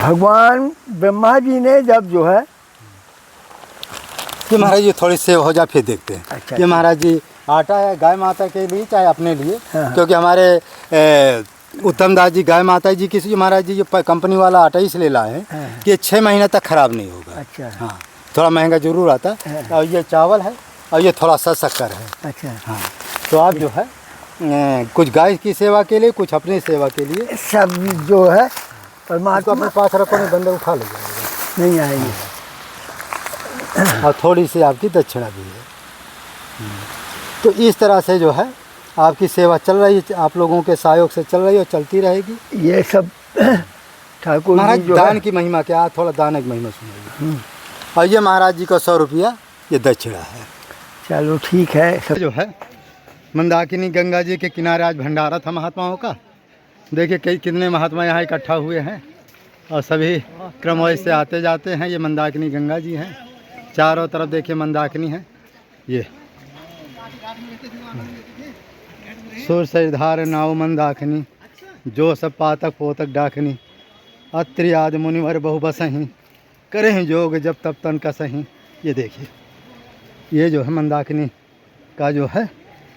भगवान ब्रह्मा जी ने जब जो है कि महाराज जी थोड़ी सेव हो जाए फिर देखते हैं। अच्छा, कि महाराज जी आटा है गाय माता के लिए चाहे अपने लिए, हाँ। क्योंकि हमारे उत्तम दास जी गाय माता जी किसी महाराज जी जो कंपनी वाला आटा इसलिए लाए हैं हाँ। कि 6 महीने तक खराब नहीं होगा। अच्छा, हाँ, थोड़ा महंगा जरूर आता है। हाँ। और ये चावल है और ये थोड़ा सा शक्कर है। अच्छा, हाँ, तो आप जो है कुछ गाय की सेवा के लिए, कुछ अपनी सेवा के लिए सब जो है इसको परमात्मा अपने पास रखो, नहीं बंदर उठा ले जाएगा। नहीं आएंगे। और थोड़ी सी आपकी दक्षिणा भी है। तो इस तरह से जो है आपकी सेवा चल रही है, आप लोगों के सहयोग से चल रही है और चलती रहेगी। ये सब ठाकुर महाराज जी जो दान है की महिमा क्या, थोड़ा दान की महिमा सुनिए। और ये महाराज जी को 100 रुपया ये दक्षिणा है। चलो ठीक है। सब जो है मंदाकिनी गंगा जी के किनारे आज भंडारा था महात्माओं का। देखिए कितने महात्मा यहाँ इकट्ठा हुए हैं और सभी क्रमवाइज से आते जाते हैं। ये मंदाकिनी गंगा जी हैं, चारों तरफ देखिए मंदाकिनी है। ये सुर सरिधार नाव मंदाकिनी, जो सब पातक पोतक डाकनी, अत्रि आदि मुनिवर बहु बसहीं, करें जोग जब तब तन कसहीं। ये देखिए ये जो है मंदाकिनी का जो है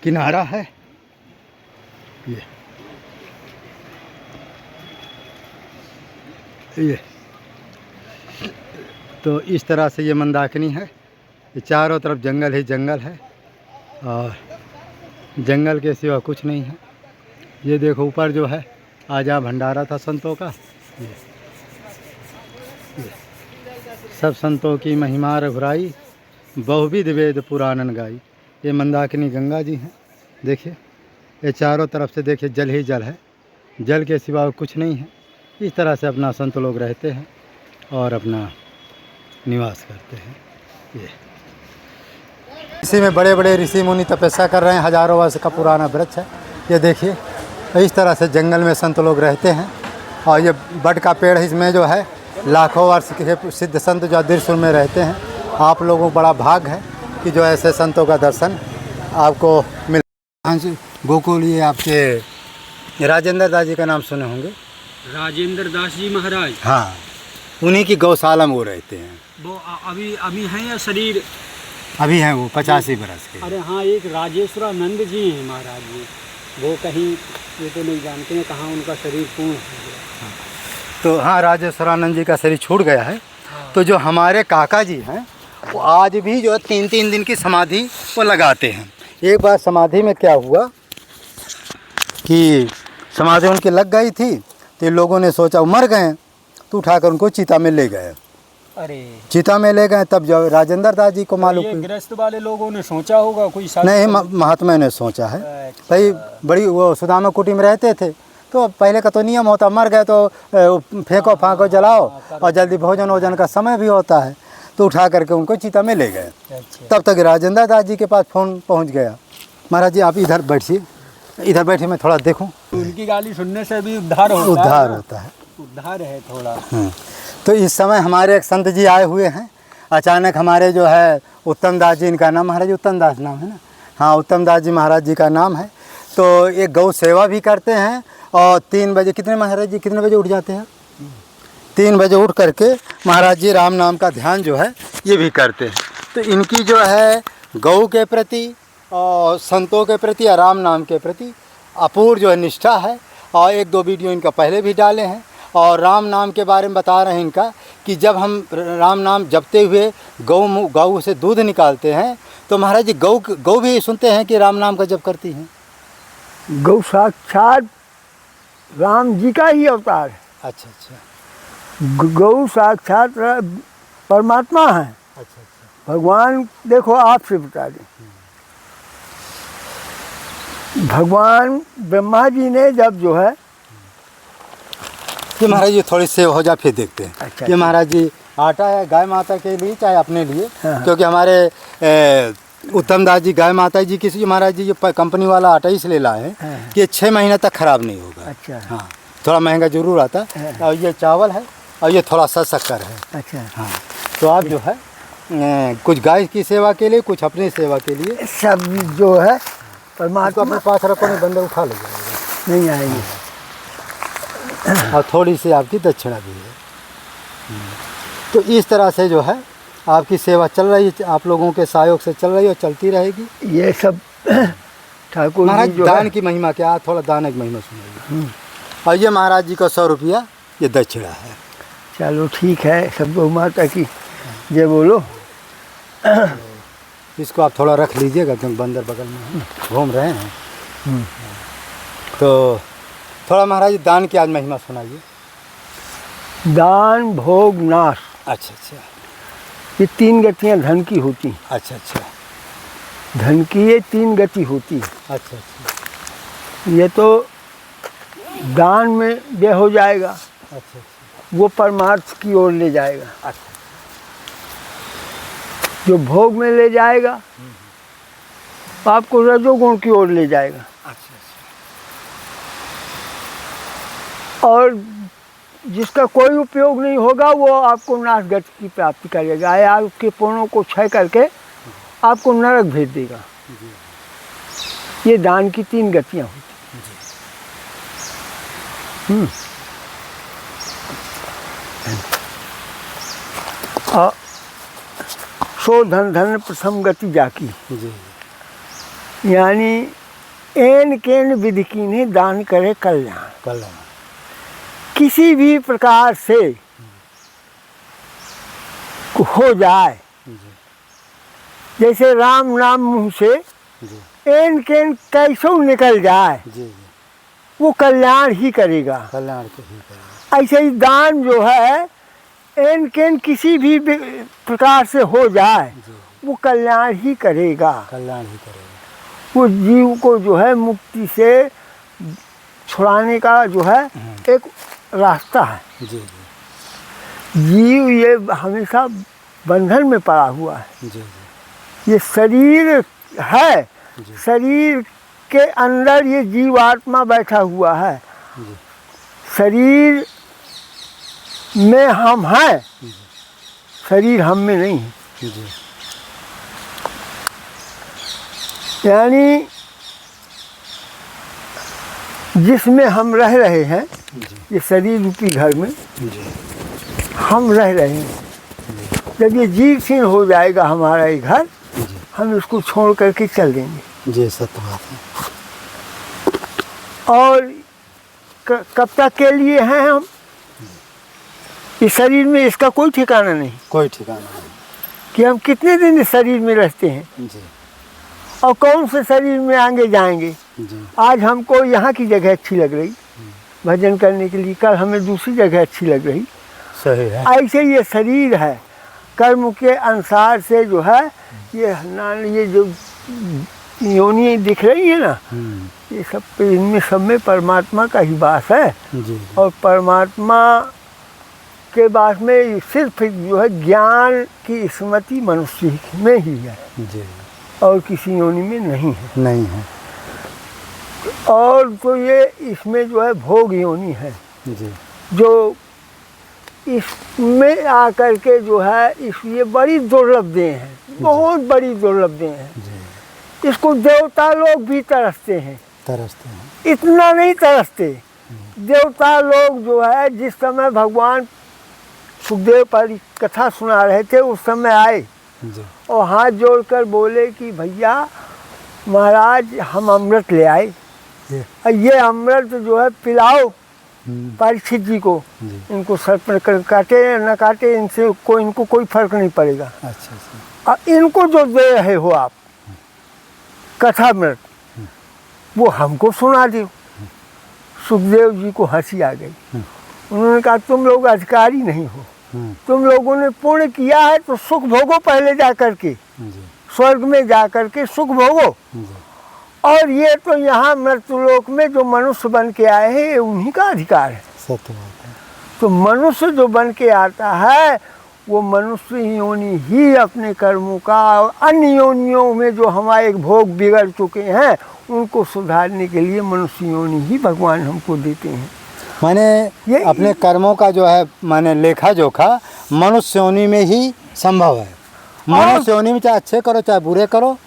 किनारा है। ये तो इस तरह से ये मंदाकिनी है। ये चारों तरफ जंगल ही जंगल है और जंगल के सिवा कुछ नहीं है। ये देखो ऊपर जो है आज यहाँ भंडारा था संतों का। ये सब संतों की महिमा रघुराई, बहुविध वेद पुराणन गाई। ये मंदाकिनी गंगा जी हैं। देखिए ये चारों तरफ से देखिए जल ही जल है, जल के सिवा कुछ नहीं है। इस तरह से अपना संत लोग रहते हैं और अपना निवास करते हैं। ये इसी में बड़े बड़े ऋषि मुनि तपस्या कर रहे हैं। हजारों वर्ष का पुराना वृक्ष है। ये देखिए इस तरह से जंगल में संत लोग रहते हैं। और ये बड़ का पेड़ है, इसमें जो है लाखों वर्ष के सिद्ध संत जो त्रिशूल में रहते हैं। आप लोगों को बड़ा भाग है कि जो ऐसे संतों का दर्शन आपको मिल। हाँ जी, गोकुल ये आपके राजेंद्र दास जी का नाम सुने होंगे। राजेंद्र दास जी महाराज, हाँ, उन्हीं की गौशाला में वो रहते हैं। वो अभी हैं या शरीर? अभी हैं वो 85 बरस के। अरे हाँ, एक राजेश्वरानंद जी हैं महाराज जी, वो कहीं ये तो नहीं जानते हैं कहाँ उनका शरीर पूर्ण हो गया। तो हाँ, राजेश्वरानंद जी का शरीर छूट गया है। तो जो हमारे काका जी हैं वो आज भी जो 3-3 दिन की समाधि वो लगाते हैं। एक बार समाधि में क्या हुआ कि समाधि उनकी लग गई थी, तो लोगों ने सोचा वो मर गए, तो उठाकर उनको चिता में ले गए। अरे चिता में ले गए, तब जो राजेंद्र दास जी को मालूम ये गृहस्थ वाले लोगों ने सोचा होगा कोई नहीं, महात्मा ने सोचा है। भाई बड़ी वो सुदामा कुटी में रहते थे, तो पहले का तो नियम होता, मर गए तो फेंको फांको जलाओ, और जल्दी भोजन वोजन का समय भी होता है, तो उठा करके उनको चिता में ले गए। तब तक राजेंद्र दास जी के पास फ़ोन पहुंच गया, महाराज जी आप इधर बैठिए, इधर बैठिए, मैं थोड़ा देखूं। उनकी गाली सुनने से भी उद्धार होता है। उद्धार है थोड़ा। तो इस समय हमारे एक संत जी आए हुए हैं। अचानक हमारे जो है उत्तम दास जी, इनका नाम महाराज उत्तम दास नाम है ना, हाँ, उत्तम दास जी महाराज जी का नाम है। तो एक गौ सेवा भी करते हैं और 3 बजे, कितने महाराज जी कितने बजे उठ जाते हैं? 3 बजे उठ करके महाराज जी राम नाम का ध्यान जो है ये भी करते हैं। तो इनकी जो है गौ के प्रति और संतों के प्रति और राम नाम के प्रति अपूर्व जो है निष्ठा है। और 1-2 वीडियो इनका पहले भी डाले हैं। और राम नाम के बारे में बता रहे हैं इनका कि जब हम राम नाम जपते हुए गौ से दूध निकालते हैं, तो महाराज जी गौ भी सुनते हैं कि राम नाम का जप करती हैं। गौ साक्षात राम जी का ही अवतार है। अच्छा। गौ साक्षात परमात्मा है। अच्छा। भगवान देखो आपसे बता दें, भगवान ब्रह्मा जी ने जब जो है कि महाराज जी थोड़ी सेव हो जाए फिर देखते हैं। अच्छा, कि महाराज जी आटा है गाय माता के लिए चाहे अपने लिए, हाँ। क्योंकि हमारे उत्तम दास जी गाय माता जी किसी महाराज जी जो कंपनी वाला आटा इसलिए लाए हैं हाँ। कि 6 महीने तक खराब नहीं होगा। अच्छा, हाँ, थोड़ा महंगा जरूर आता है। हाँ। और ये चावल है और ये थोड़ा सा शक्कर है। अच्छा, हाँ, तो आप जो है कुछ गाय की सेवा के लिए, कुछ अपनी सेवा के लिए सब जो है इसको परमात्मा अपने पास रखो, नहीं बंदर उठा ले जाएगा। नहीं आएंगे। और थोड़ी सी आपकी दक्षिणा भी है। तो इस तरह से जो है आपकी सेवा चल रही है, आप लोगों के सहयोग से चल रही है और चलती रहेगी। ये सब ठाकुर महाराज जी जो दान है, की महिमा क्या, थोड़ा दान की महिमा सुनाइए। और ये महाराज जी का 100 रुपया ये दक्षिणा है। चलो ठीक है, सब गौ माता की जय बोलो। इसको आप थोड़ा रख लीजिएगा क्योंकि बंदर बगल में है, घूम रहे हैं। तो थोड़ा महाराज जी दान की आज महिमा सुनाइए। दान भोग नाश, अच्छा अच्छा ये 3 गतियाँ धन की होती हैं। अच्छा अच्छा धन की ये 3 गति होती है। अच्छा अच्छा ये तो दान में व्यय हो जाएगा, अच्छा अच्छा वो परमार्थ की ओर ले जाएगा। अच्छा जो भोग में ले जाएगा आपको रजोगुण की ओर ले जाएगा। अच्छा और जिसका कोई उपयोग नहीं होगा वो आपको नाश गति की प्राप्ति करेगा या उसके पुण्यों को क्षय करके आपको नरक भेज देगा। ये दान की 3 गतियाँ होती हैं। और सो धन धन प्रथम गति जाकी, जी यानी एन केन विधि कीन्हे दान करे कल्याण। कल्याण किसी भी प्रकार से हो जाए, जी जैसे राम नाम मुँह से जी एन केन कैसो निकल जाए, जी जी वो कल्याण ही करेगा। कल्याण को ही करेगा। ऐसे ही दान जो है एन केन किसी भी प्रकार से हो जाए जी वो कल्याण ही करेगा। कल्याण ही करेगा। वो जीव को जो है मुक्ति से छुड़ाने का जो है एक रास्ता है। जी जी जीव ये हमेशा बंधन में पड़ा हुआ है। जी जी ये शरीर है, जी शरीर के अंदर ये जीवात्मा बैठा हुआ है। जी शरीर में हम हैं, शरीर हम में नहीं है। जी यानी जिसमें हम रह रहे हैं, ये शरीर रूपी घर में जी हम रह रहे हैं। जब ये जीवहीन हो जाएगा हमारा ये घर, जी हम इसको छोड़ करके चल देंगे। जी सत्य बात है। और कब तक के लिए हैं हम? इस शरीर में इसका कोई ठिकाना नहीं कोई ठिकाना नहीं। कि हम कितने दिन इस शरीर में रहते हैं जी और कौन से शरीर में आगे जाएंगे। जी आज हमको यहाँ की जगह अच्छी लग रही भजन करने के लिए, कल हमें दूसरी जगह अच्छी लग रही। सही है। ऐसे ये शरीर है, कर्म के अनुसार से जो है ये जो योनि दिख रही है ना, ये सब इनमें सब में परमात्मा का ही वास है। जी और परमात्मा के वास में सिर्फ जो है ज्ञान की स्मृति मनुष्य में ही है जी और किसी योनि में नहीं है। नहीं है। और तो ये इसमें जो है भोग योनि है, जी जो इसमें आकर के जो है ये बड़ी दुर्लभ देह है, बहुत बड़ी दुर्लभ देह है। जी इसको देवता लोग भी तरसते हैं, तरसते हैं। इतना नहीं तरसते। देवता लोग जो है जिस समय भगवान सुखदेव पर कथा सुना रहे थे उस समय आए जी और हाथ जोड़कर बोले कि भैया महाराज हम अमृत ले आए, और ये अमृत जो है पिलाओ परीक्षित जी को। जी इनको सर पर काटे या न काटे इनसे इनको कोई फर्क नहीं पड़ेगा। अच्छा अच्छा और इनको जो दे रहे हो आप कथामृत, वो हमको सुना दो। सुखदेव जी को हंसी आ गई। उन्होंने कहा तुम लोग अधिकारी नहीं हो, तुम लोगों ने पुण्य किया है तो सुख भोगो, पहले जा कर के जी स्वर्ग में जा कर के सुख भोगो। जी और ये तो यहाँ मृत्युलोक में जो मनुष्य बन के आए हैं ये उन्हीं का अधिकार है। सत्य बात है। तो मनुष्य जो बन के आता है वो मनुष्य योनि ही अपने कर्मों का, अन्य योनियों में जो हमारे भोग बिगड़ चुके हैं उनको सुधारने के लिए मनुष्य योनि ही भगवान हमको देते हैं। माने ये अपने कर्मों का जो है माने लेखा जोखा मनुष्य योनि में ही संभव है। मनुष्य योनि में चाहे अच्छे करो चाहे बुरे करो,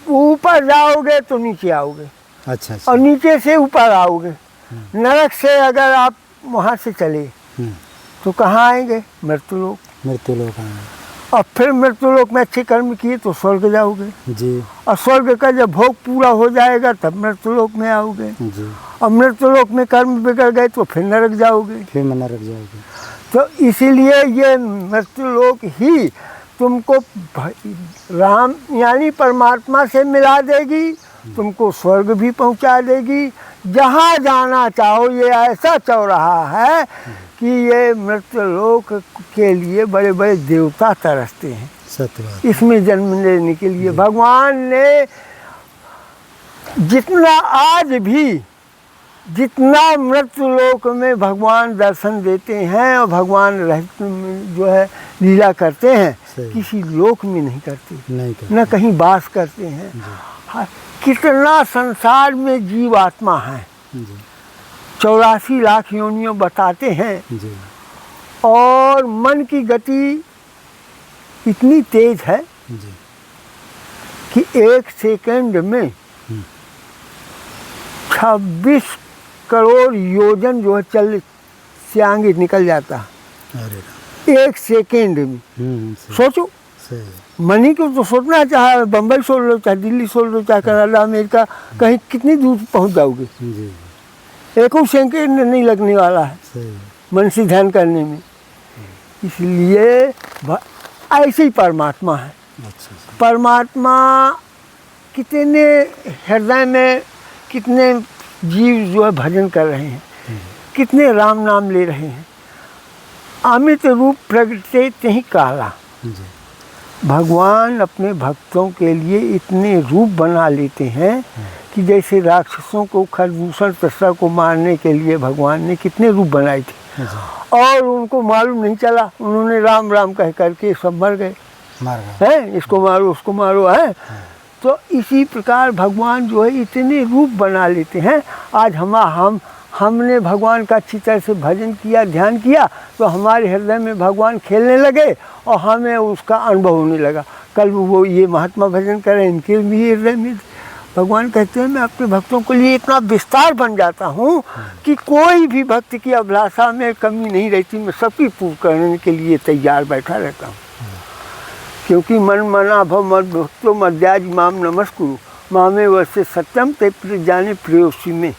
ऊपर जाओगे तो नीचे आओगे अच्छा अच्छा और नीचे से ऊपर आओगे। नरक से अगर आप वहाँ से चले तो कहाँ आएंगे? मृत्युलोक। मृत्युलोक आएंगे। और फिर मृत्युलोक में अच्छे कर्म किए तो स्वर्ग जाओगे जी और स्वर्ग का जब भोग पूरा हो जाएगा तब मृत्युलोक में आओगे जी। और मृत्युलोक में कर्म बिगड़ गए तो फिर नरक जाओगे। फिर मैं नरक जाओगे। तो इसीलिए ये मृत्युलोक ही तुमको राम यानी परमात्मा से मिला देगी, तुमको स्वर्ग भी पहुंचा देगी। जहाँ जाना चाहो ये ऐसा चौराहा है कि ये मृत्युलोक के लिए बड़े बड़े देवता तरसते हैं सत्य बात। इसमें जन्म लेने के लिए। भगवान ने जितना मृत्युलोक में भगवान दर्शन देते हैं और भगवान रहते जो है लीला करते हैं, सही। किसी लोक में नहीं करते, नहीं करते। न कहीं वास करते हैं। हाँ, कितना संसार में जीव आत्मा है, जी 84 लाख योनियों बताते हैं। जी और मन की गति इतनी तेज है जी। कि 1 सेकंड में 26 करोड़ योजन जो है चल से आगे निकल जाता है अरे 1 सेकंड में। सही। सोचो, सही। मनी को तो सोचना चाहे बम्बई सोच लो, चाहे दिल्ली सोच लो, चाहे कनाडा अमेरिका, कहीं कितनी दूर पहुंच जाओगे। जी 1 सेकंड नहीं लगने वाला है सही। मन से ध्यान करने में। इसलिए ऐसे ही परमात्मा है। अच्छा। परमात्मा कितने हृदय में कितने जीव जो है भजन कर रहे हैं, कितने राम नाम ले रहे हैं। अमित रूप प्रगटे ही काला। जी भगवान अपने भक्तों के लिए इतने रूप बना लेते हैं कि जैसे राक्षसों को खरदूषण तस्सा को मारने के लिए भगवान ने कितने रूप बनाए थे और उनको मालूम नहीं चला, उन्होंने राम राम कह करके सब मर गए। मार गए है इसको मारो उसको मारो है। तो इसी प्रकार भगवान जो है इतने रूप बना लेते हैं। आज हमने भगवान का अच्छी तरह से भजन किया, ध्यान किया, तो हमारे हृदय में भगवान खेलने लगे और हमें उसका अनुभव होने लगा। कल वो ये महात्मा भजन करें, इनके भी हृदय में भगवान कहते हैं मैं अपने भक्तों के लिए इतना विस्तार बन जाता हूँ कि कोई भी भक्त की अभिलाषा में कमी नहीं रहती, मैं सबकी पूर्ण करने के लिए तैयार बैठा रहता हूँ। क्योंकि मन मना भव मद भक्तो मध्याज माम नमस्कुरु मामे वैसे सत्यम ते प्रिय जाने प्रियोसी में।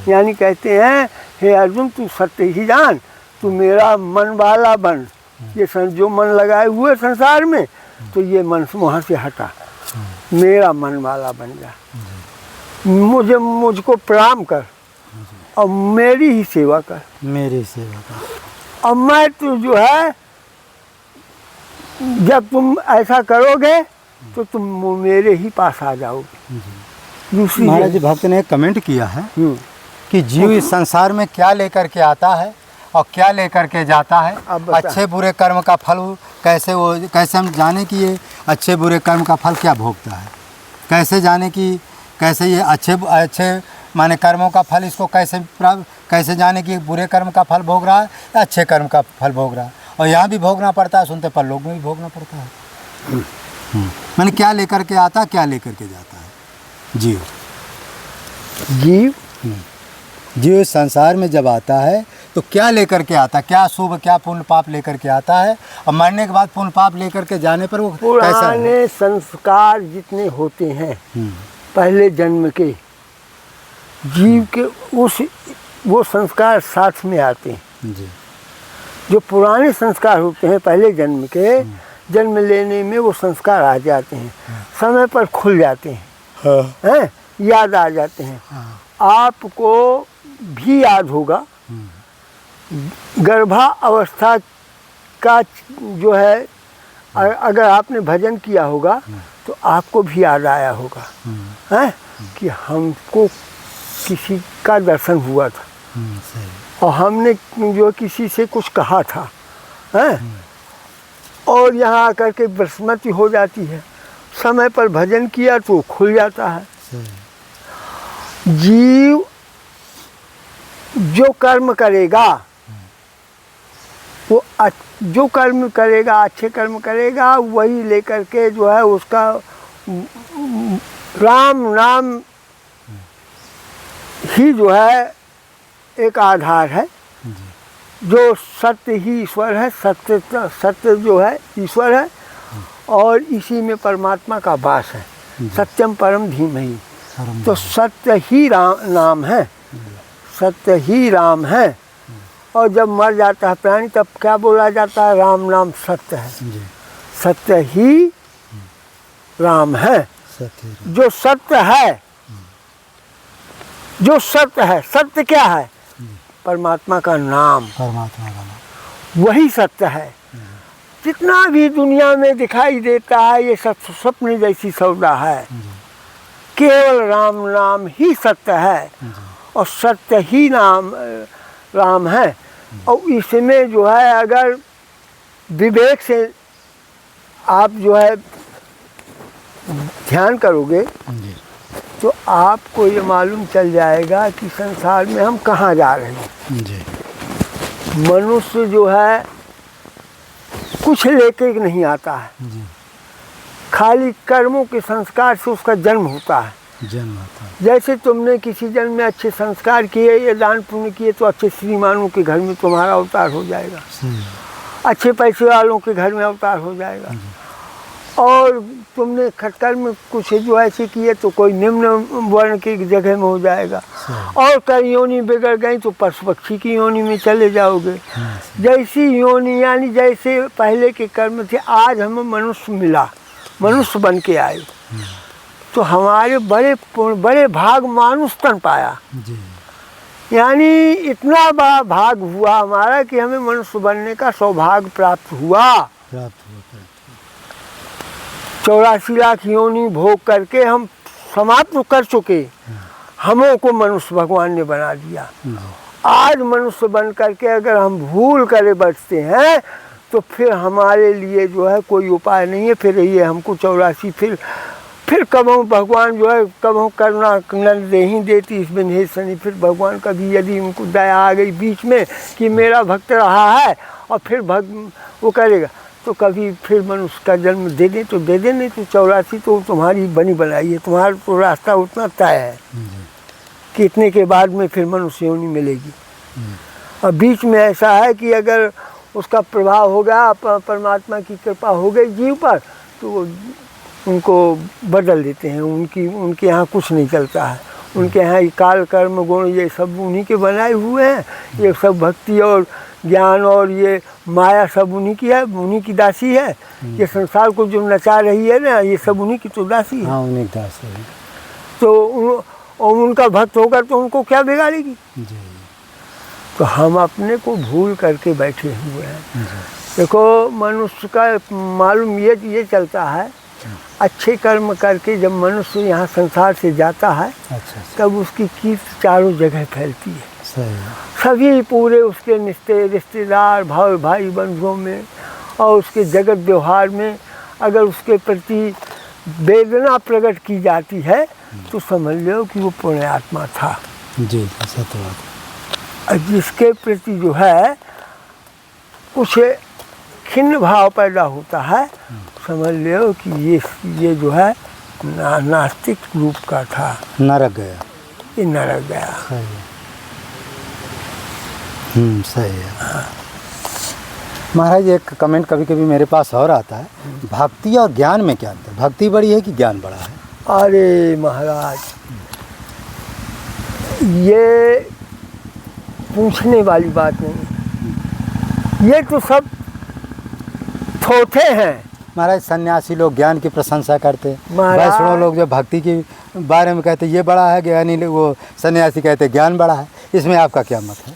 यानी कहते हैं हे अर्जुन तू सत्य ही जान, तू मेरा मन वाला बन। ये जो मन लगाए हुए संसार में, तो ये मन वहाँ से हटा, मेरा मन वाला बन जा। मुझको प्रणाम कर और मेरी ही सेवा कर। मेरी सेवा कर। और मैं तो जो है जब तुम ऐसा करोगे तो तुम मेरे ही पास आ जाओगे। दूसरी महाराज जी भक्त ने एक कमेंट किया है कि जीव इस संसार में क्या लेकर के आता है और क्या लेकर के जाता है, अच्छे बुरे कर्म का फल कैसे हम जाने कि ये अच्छे बुरे कर्म का फल क्या भोगता है, कैसे जाने कि कैसे ये अच्छे माने कर्मों का फल इसको कैसे जाने कि बुरे कर्म का फल भोग रहा है या अच्छे कर्म का फल भोग रहा है। और यहाँ भी भोगना पड़ता है, सुनते पर लोग में भी भोगना पड़ता है। मैंने क्या लेकर के आता, क्या लेकर के जाता है जीव इस संसार में जब आता है तो क्या लेकर के आता, क्या शुभ क्या पुण्य पाप लेकर के आता है, और मरने के बाद पुण्य पाप लेकर के जाने पर वो कैसा है? पुराने संस्कार जितने होते हैं पहले जन्म के जीव के, वो संस्कार साथ में आते हैं। जी जो पुराने संस्कार होते हैं पहले जन्म के, जन्म लेने में वो संस्कार आ जाते हैं, समय पर खुल जाते हैं, हैं याद आ जाते हैं। आपको भी याद होगा गर्भावस्था का जो है, अगर आपने भजन किया होगा तो आपको भी याद आया होगा हैं कि हमको किसी का दर्शन हुआ था और हमने जो किसी से कुछ कहा था हैं, और यहाँ आकर के बसमती हो जाती है। समय पर भजन किया तो खुल जाता है। जीव जो कर्म करेगा, वो जो कर्म करेगा, अच्छे कर्म करेगा, वही लेकर के जो है उसका राम नाम ही जो है एक आधार है। जो सत्य ही ईश्वर है, सत्य जो है ईश्वर है और इसी में परमात्मा का वास है। सत्यम परम धीमहि, तो सत्य ही नाम है, सत्य ही राम है। और जब मर जाता है प्राणी तब क्या बोला जाता है? राम नाम सत्य है, सत्य ही राम है। जो सत्य है, जो सत्य है, सत्य क्या है? परमात्मा का नाम, परमात्मा का नाम वही सत्य है। जितना भी दुनिया में दिखाई देता है ये सब स्वप्न जैसी सौदा है। केवल राम नाम ही सत्य है और सत्य ही नाम राम है। और इसमें जो है अगर विवेक से आप जो है ध्यान करोगे तो आपको ये मालूम चल जाएगा कि संसार में हम कहाँ जा रहे हैं। जी। मनुष्य जो है कुछ लेके नहीं आता है, जी। खाली कर्मों के संस्कार से उसका जन्म होता है। जन्म होता है। जैसे तुमने किसी जन्म में अच्छे संस्कार किए या दान पुण्य किए तो अच्छे श्रीमानों के घर में तुम्हारा अवतार हो जाएगा, अच्छे पैसे वालों के घर में अवतार हो जाएगा। और तुमने कर्म कुछ जो ऐसे किए तो कोई निम्न वर्ण की जगह में हो जाएगा। और कई योनि बिगड़ गई तो पशु पक्षी की योनि में चले जाओगे। जैसी योनि यानी जैसे पहले के कर्म थे, आज हमें मनुष्य मिला, मनुष्य बन के आए तो हमारे बड़े भाग मानुष तन पाया। यानी इतना बड़ा भाग हुआ हमारा कि हमें मनुष्य बनने का सौभाग्य प्राप्त हुआ। 84 लाख योनि भोग करके हम समाप्त कर चुके, हमों को मनुष्य भगवान ने बना दिया। आज मनुष्य बन करके अगर हम भूल करे बचते हैं तो फिर हमारे लिए जो है कोई उपाय नहीं है। फिर ये हमको 84 फिर कबहू भगवान जो है कबहू करना नंद दे ही देती इसमें नहीं सनी। फिर भगवान कभी यदि उनको दया आ गई बीच में कि मेरा भक्त रहा है और फिर वो करेगा तो कभी फिर मनुष्य का जन्म दे दे तो दे दे, नहीं तो 84 तो तुम्हारी बनी बनाई है, तुम्हारा तो रास्ता उतना तय है कि इतने के बाद में फिर मनुष्य योनि मिलेगी। और बीच में ऐसा है कि अगर उसका प्रभाव हो गया, परमात्मा की कृपा हो गई जीव पर, तो वो उनको बदल देते हैं। उनके यहाँ कुछ नहीं चलता है, उनके यहाँ ये काल कर्म गुण ये सब उन्हीं के बनाए हुए हैं। ये सब भक्ति और ज्ञान और ये माया सब उन्हीं की है, उन्हीं की दासी है। ये संसार को जो नचा रही है ना, ये सब उन्हीं की तो दासी है। हाँ, उन्हीं की दासी है। तो उनका भक्त होकर तो उनको क्या बिगाड़ेगी। तो हम अपने को भूल करके बैठे हुए हैं। देखो मनुष्य का मालूम ये चलता है, अच्छे कर्म करके जब मनुष्य यहाँ संसार से जाता है तब उसकी कीर्ति चारों जगह फैलती है। सभी पूरे उसके रिश्तेदार भाई बंधुओं में और उसके जगत व्यवहार में अगर उसके प्रति वेदना प्रकट की जाती है तो समझ लो कि वो पुण्यात्मा था। जी, सत्य बात। जिसके प्रति जो है कुछ खिन्न भाव पैदा होता है समझ लो कि ये जो है नास्तिक रूप का था, नरक गया, ये नरक गया। सही है। सही है। महाराज एक कमेंट कभी कभी मेरे पास और आता है, भक्ति और ज्ञान में क्या अंतर? भक्ति बड़ी है कि ज्ञान बड़ा है? अरे महाराज ये पूछने वाली बात नहीं, ये तो सब थोथे हैं। महाराज सन्यासी लोग ज्ञान की प्रशंसा करते, महाराज वैष्णव लोग जो भक्ति के बारे में कहते ये बड़ा है, ज्ञानी वो सन्यासी कहते ज्ञान बड़ा है। इसमें आपका क्या मत है?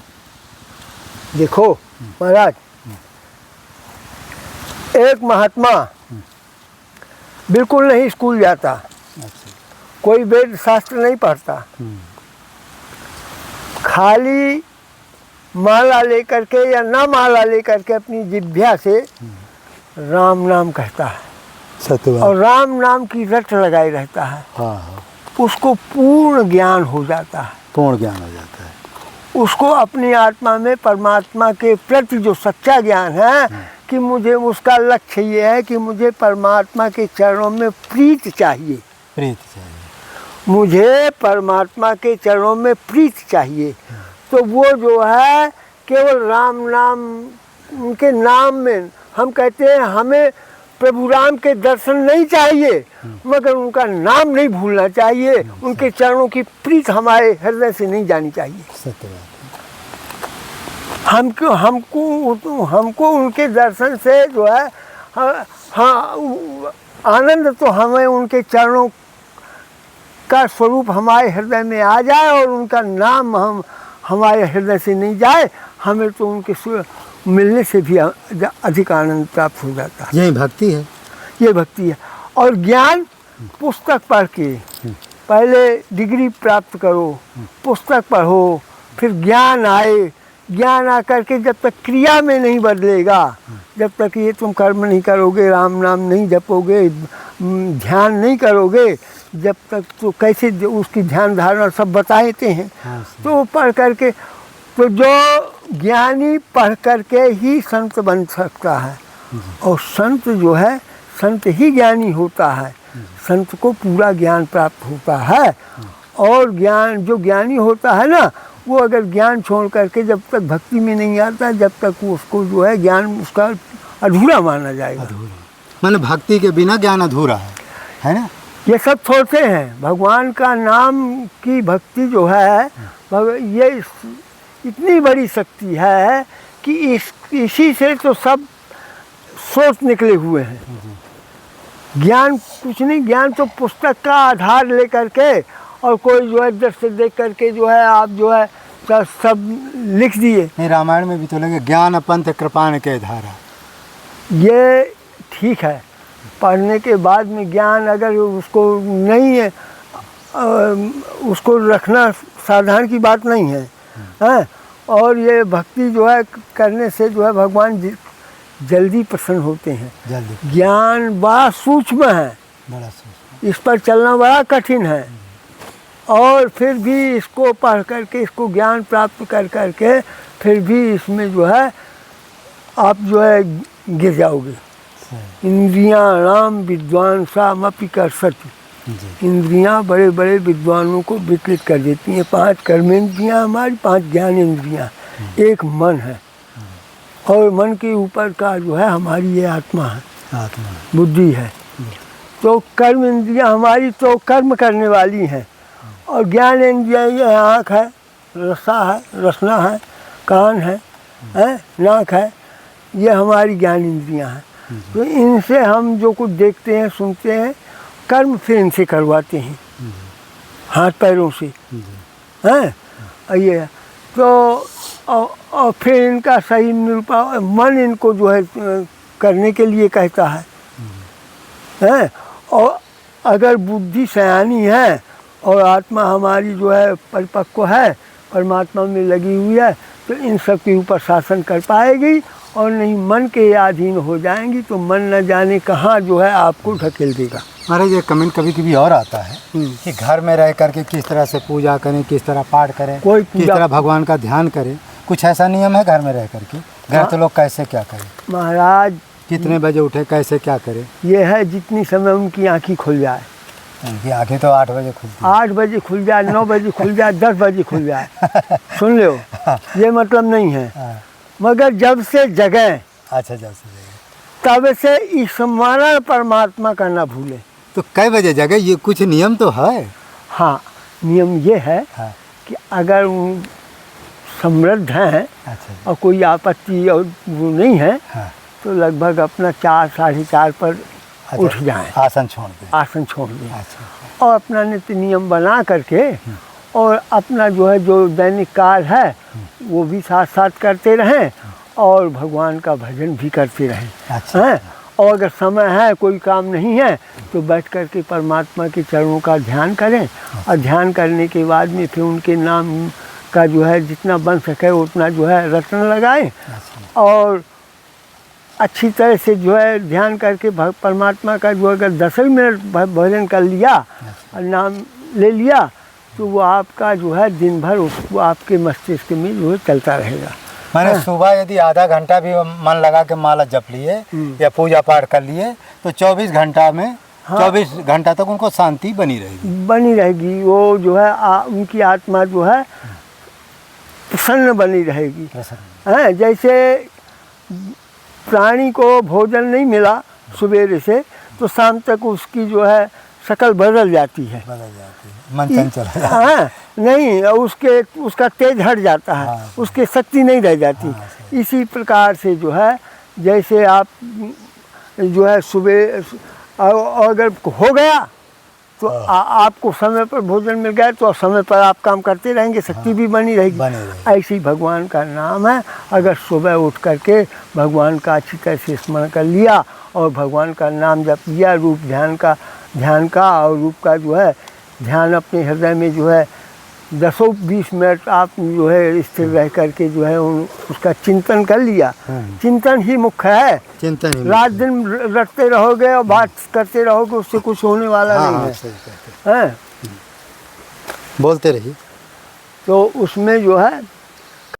देखो महाराज, एक महात्मा बिल्कुल नहीं स्कूल जाता, कोई वेद शास्त्र नहीं पढ़ता, खाली माला लेकर के या ना माला लेकर के अपनी जिह्वा से राम नाम कहता है। सत्य। और राम नाम की रट लगाए रहता है। हाँ, उसको पूर्ण ज्ञान हो जाता है। पूर्ण ज्ञान हो जाता है। उसको अपनी आत्मा में परमात्मा के प्रति जो सच्चा ज्ञान है कि मुझे उसका लक्ष्य ये है कि मुझे परमात्मा के चरणों में प्रीत चाहिए, मुझे परमात्मा के चरणों में प्रीत चाहिए। तो वो जो है केवल राम नाम, उनके नाम में हम कहते हैं हमें प्रभु राम के दर्शन नहीं चाहिए, मगर उनका नाम नहीं भूलना चाहिए, उनके चरणों की प्रीत हमारे हृदय से नहीं जानी चाहिए। सत्य बात हमको उनके दर्शन से जो है हाँ आनंद तो हमें उनके चरणों का स्वरूप हमारे हृदय में आ जाए और उनका नाम हमारे हृदय से नहीं जाए, हमें तो उनके मिलने से भी अधिक आनंद प्राप्त हो जाता है। यही भक्ति है, ये भक्ति है। और ज्ञान पुस्तक पढ़ के पहले डिग्री प्राप्त करो, पुस्तक पढ़ो, फिर ज्ञान आए, ज्ञान आकर के जब तक क्रिया में नहीं बदलेगा, जब तक ये तुम कर्म नहीं करोगे, राम नाम नहीं जपोगे, ध्यान नहीं करोगे, जब तक तो कैसे उसकी ध्यान धारणा सब बताते हैं। तो पढ़ करके, तो जो ज्ञानी पढ़ करके ही संत बन सकता है, और संत जो है, संत ही ज्ञानी होता है, संत को पूरा ज्ञान प्राप्त होता है। और ज्ञान जो ज्ञानी होता है ना, वो अगर ज्ञान छोड़ करके जब तक भक्ति में नहीं आता, जब तक वो उसको जो है ज्ञान उसका अधूरा माना जाएगा। मतलब भक्ति के बिना ज्ञान अधूरा है ना। ये सब सोचते हैं भगवान का नाम की भक्ति जो है, ये इतनी बड़ी शक्ति है कि इसी से तो सब सोच निकले हुए हैं। ज्ञान कुछ नहीं, ज्ञान तो पुस्तक का आधार लेकर के, और कोई जो है दृष्टि देख करके जो है आप जो है सब लिख दिए। नहीं, रामायण में भी तो लगे ज्ञान पंथ कृपाण के धारा। ये ठीक है, पढ़ने के बाद में ज्ञान अगर उसको नहीं है, उसको रखना साधारण की बात नहीं है, हैं? और ये भक्ति जो है करने से जो है भगवान जल्दी प्रसन्न होते हैं। जल्दी। ज्ञान बड़ा सूक्ष्म है, बड़ा सूक्ष्म, इस पर चलना बड़ा कठिन है, और फिर भी इसको पढ़ करके, इसको ज्ञान प्राप्त कर करके, फिर भी इसमें जो है आप जो है गिर जाओगे। इंद्रियां राम विद्वान सामपि कर्षति, इंद्रियां बड़े बड़े विद्वानों को विकलित कर देती हैं। 5 कर्मेंद्रियां हमारी, 5 ज्ञानेंद्रियां, एक मन है, और मन के ऊपर का जो है हमारी ये आत्मा है, बुद्धि है। तो कर्म इंद्रियां हमारी तो कर्म करने वाली हैं, और ज्ञान इंद्रियां ये आँख है, रसा है, रसना है, कान है, नाक है, ये हमारी ज्ञान इंद्रियां हैं। तो इनसे हम जो कुछ देखते हैं, सुनते हैं, कर्म फिर इनसे करवाते हैं, हाथ पैरों से, हैं? ये तो और फिर इनका सही निरूपण मन इनको जो है करने के लिए कहता है, हैं? और अगर बुद्धि सयानी है और आत्मा हमारी जो है परिपक्व है, परमात्मा में लगी हुई है, तो इन सब के ऊपर शासन कर पाएगी, और नहीं मन के अधीन हो जाएंगी तो मन न जाने कहाँ जो है आपको ढकेल देगा। महाराज, ये कमेंट कभी कभी और आता है कि घर में रह करके किस तरह से पूजा करें, किस तरह पाठ करें, किस तरह भगवान का ध्यान करें। कुछ ऐसा नियम है घर में रह करके? घर तो लोग कैसे क्या करें महाराज? कितने बजे उठे, कैसे क्या करें? ये है जितनी समय उनकी आँखें खुल जाए। उनकी आँखें तो 8 बजे खुलती है। 8 बजे खुल जाए, 9 बजे खुल जाए, 10 बजे खुल जाए, सुन लो, ये मतलब नहीं है। मगर जब से जगह, अच्छा, जब से जगह, तब से स्मरण परमात्मा का ना भूले। तो कई बजे जगह, ये कुछ नियम तो है? हाँ, नियम ये है कि अगर समृद्ध हैं, अच्छा, और कोई आपत्ति और वो नहीं है, तो लगभग अपना 4 साढ़े 4 पर उठ जाएं, आसन छोड़ दें, आसन छोड़ दें। अच्छा, और अपना नित्य नियम बना करके, और अपना जो है जो दैनिक कार्य है वो भी साथ साथ करते रहें, और भगवान का भजन भी करते रहें। अच्छा, हैं? और अगर समय है, कोई काम नहीं है, तो बैठ करके परमात्मा के चरणों का ध्यान करें, और ध्यान करने के बाद में फिर उनके नाम का जो है जितना बन सके उतना जो है रत्न लगाएं, और अच्छी तरह से जो है ध्यान करके परमात्मा का जो अगर 10 मिनट भजन कर लिया और नाम ले लिया, तो वो आपका जो है दिन भर उसको आपके मस्तिष्क में जो है चलता रहेगा। मैंने सुबह यदि आधा घंटा भी मन लगा के माला जप लिए या पूजा पाठ कर लिए, तो 24 घंटा में 24 घंटा तक उनको शांति बनी रहेगी। वो जो है उनकी आत्मा जो है प्रसन्न बनी रहेगी। प्रसन्न। हैं, जैसे प्राणी को भोजन नहीं मिला सवेरे से तो शाम तक उसकी जो है शक्ल बदल जाती है, बदल जाती है, मन चंचल है। हाँ, नहीं उसका तेज हट जाता है, हाँ, उसकी शक्ति नहीं रह जाती। हाँ, सही। इसी प्रकार से जो है जैसे आप जो है सुबह अगर हो गया तो आपको समय पर भोजन मिल गया तो समय पर आप काम करते रहेंगे, शक्ति भी बनी रहेगी। ऐसे ही भगवान का नाम है। अगर सुबह उठ करके भगवान का अच्छी तरह से स्मरण कर लिया और भगवान का नाम जप लिया, रूप ध्यान का और रूप का जो है ध्यान अपने हृदय में जो है 10-20 मिनट आप जो है स्थिर रह करके जो है उसका चिंतन कर लिया। चिंतन ही मुख्य है, चिंतन ही रात दिन रटते रहोगे और बात करते रहोगे उससे कुछ होने वाला नहीं है। सही कहते हैं। हैं, बोलते रहिए। तो उसमें जो है